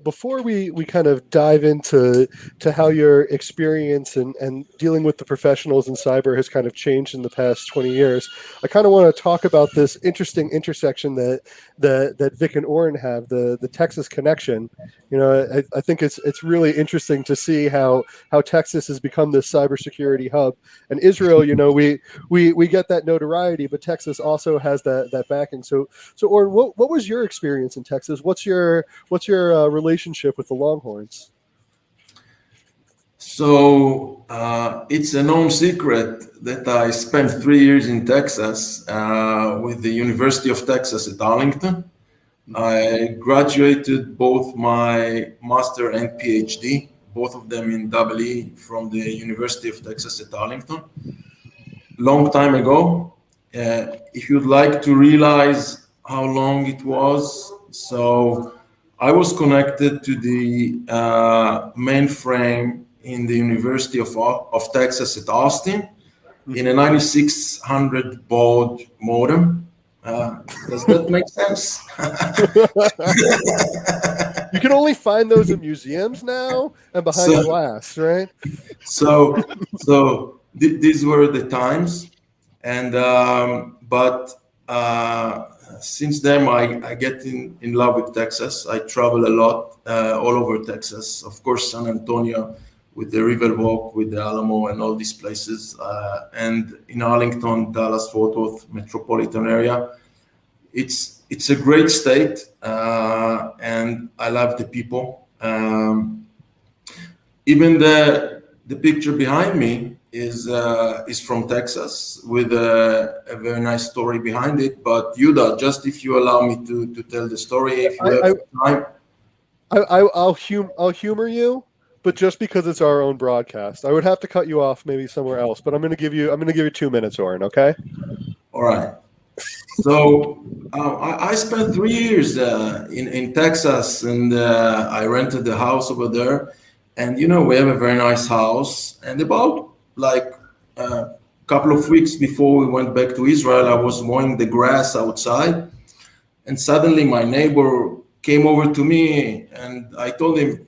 before we kind of dive into how your experience and dealing with the professionals in cyber has kind of changed in the past 20 years, I kind of want to talk about this interesting intersection that Vic and Oren have, the Texas connection. I think it's really interesting to see how Texas has become this cybersecurity hub, and Israel. We get that notoriety, but Texas also has that backing. So Oren, what was your experience in Texas? What's your relationship with the Longhorns? So it's a known secret that I spent 3 years in Texas with the University of Texas at Arlington. I graduated both my master and PhD, both of them in EE from the University of Texas at Arlington. Long time ago. If you'd like to realize how long it was, so I was connected to the mainframe in the University of Texas at Austin in a 9600 baud modem. Does that make sense? You can only find those in museums now and behind glass, right? So these were the times, and but since then I get in love with Texas. I travel a lot all over Texas. Of course, San Antonio with the Riverwalk, with the Alamo, and all these places, and in Arlington, Dallas, Fort Worth metropolitan area. It's a great state, and I love the people. Even the picture behind me is from Texas with a very nice story behind it. But Yuda, just if you allow me to tell the story, if you have time. I'll humor you, but just because it's our own broadcast, I would have to cut you off maybe somewhere else. But I'm going to give you 2 minutes, Oren. Okay. All right. So I spent 3 years in Texas, and I rented the house over there. And we have a very nice house. And about like a couple of weeks before we went back to Israel, I was mowing the grass outside, and suddenly my neighbor came over to me, and I told him,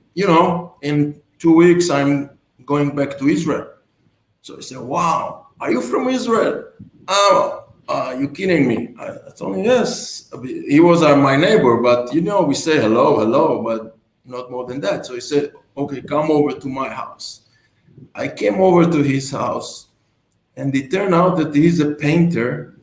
in 2 weeks I'm going back to Israel. So he said, "Wow, are you from Israel?" "Oh. You kidding me?" I told him, "Yes." He was my neighbor, but we say hello, but not more than that. So he said, "Okay, come over to my house." I came over to his house, and it turned out that he's a painter,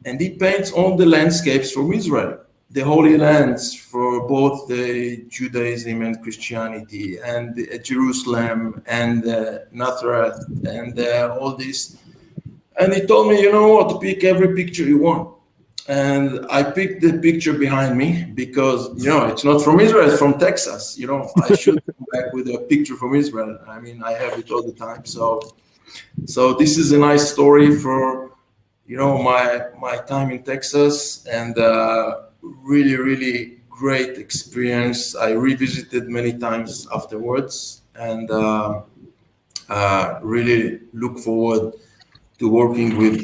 and he paints all the landscapes from Israel, the Holy Lands for both the Judaism and Christianity, and Jerusalem and Nazareth and all this. And he told me, "You know what, pick every picture you want." And I picked the picture behind me because, it's not from Israel, it's from Texas. I should come back with a picture from Israel. I mean, I have it all the time. So this is a nice story for, my time in Texas, and really, really great experience. I revisited many times afterwards, and really look forward to working with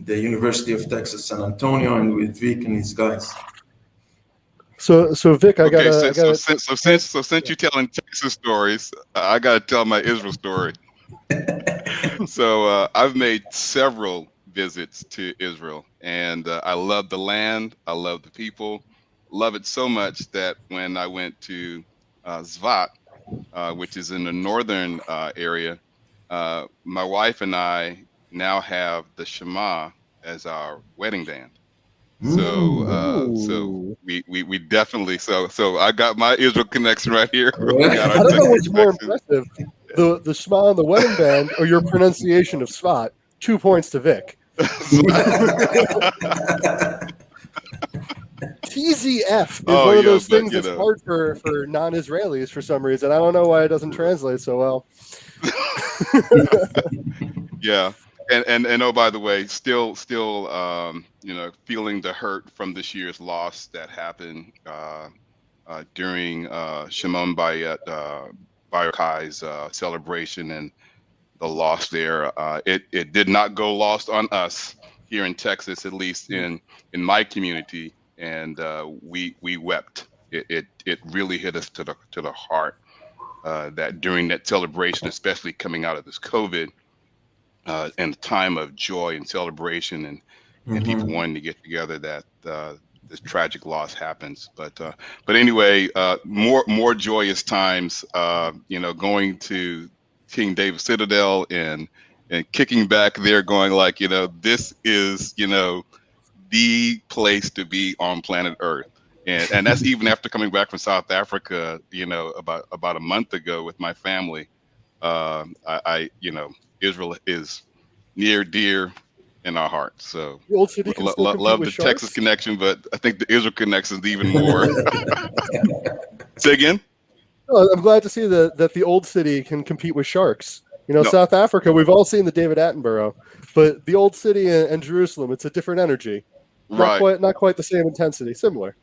the University of Texas, San Antonio, and with Vic and his guys. So Vic, since you're telling Texas stories, I gotta tell my Israel story. So I've made several visits to Israel, and I love the land, I love the people, love it so much that when I went to Zvat, which is in the northern area, my wife and I now have the Shema as our wedding band. So we definitely so I got my Israel connection right here. I don't know what's more impressive, the Shema and the wedding band, or your pronunciation of Svat. 2 points to Vic. TZF is one of those things that's hard for non-Israelis for some reason. I don't know why it doesn't translate so well. Yeah. And oh, by the way, still, feeling the hurt from this year's loss that happened during Shimon Bayokai's celebration, and the loss there. It did not go lost on us here in Texas, at least in my community, and we wept it really hit us to the heart that during that celebration, especially coming out of this COVID and a time of joy and celebration and people wanting to get together, that this tragic loss happens. But anyway, more joyous times. Going to King David Citadel and kicking back there, going like, this is the place to be on planet Earth. And that's even after coming back from South Africa, about a month ago with my family. Israel is near dear in our hearts. So The old city can still compete love with the sharks? Texas connection, but I think the Israel connection is even more. Say again? Oh, I'm glad to see that the old city can compete with sharks. No. South Africa, we've all seen the David Attenborough, but the old city and Jerusalem, it's a different energy. Right. Not quite the same intensity. Similar.